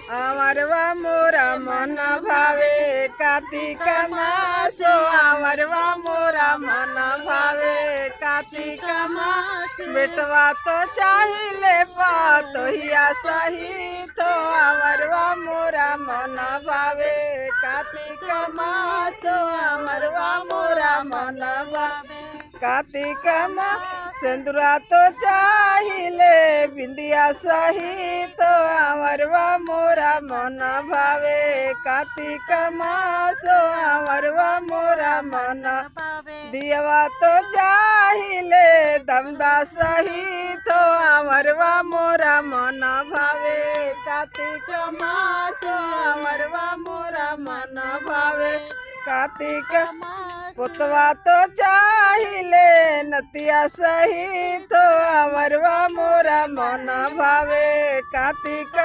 अमरवा मोरा मन भावे कार्तिक मासो अमरवा मोरा मन भावे कार्तिक मास बेटवा तो चाहिए पातोहिया सही तो अमरवा मोरा मन भावे कार्तिक मासो अमरवा मोरा मन भावे कार्तिक मास सिंदूरा तो चाहिए बिंदिया सही तो अमरवा मोरा मन भावे कार्तिक मासो अमरवा मोरा मन दियवा तो चाहिए दमदा सही तो अमरवा मोरा मन भावे कार्तिक मासो अमरवा मोरा मन भावे कार्तिक पुतवा तो चाहिए नतिया सही तो अमरवा मोरा मन भावे कार्तिक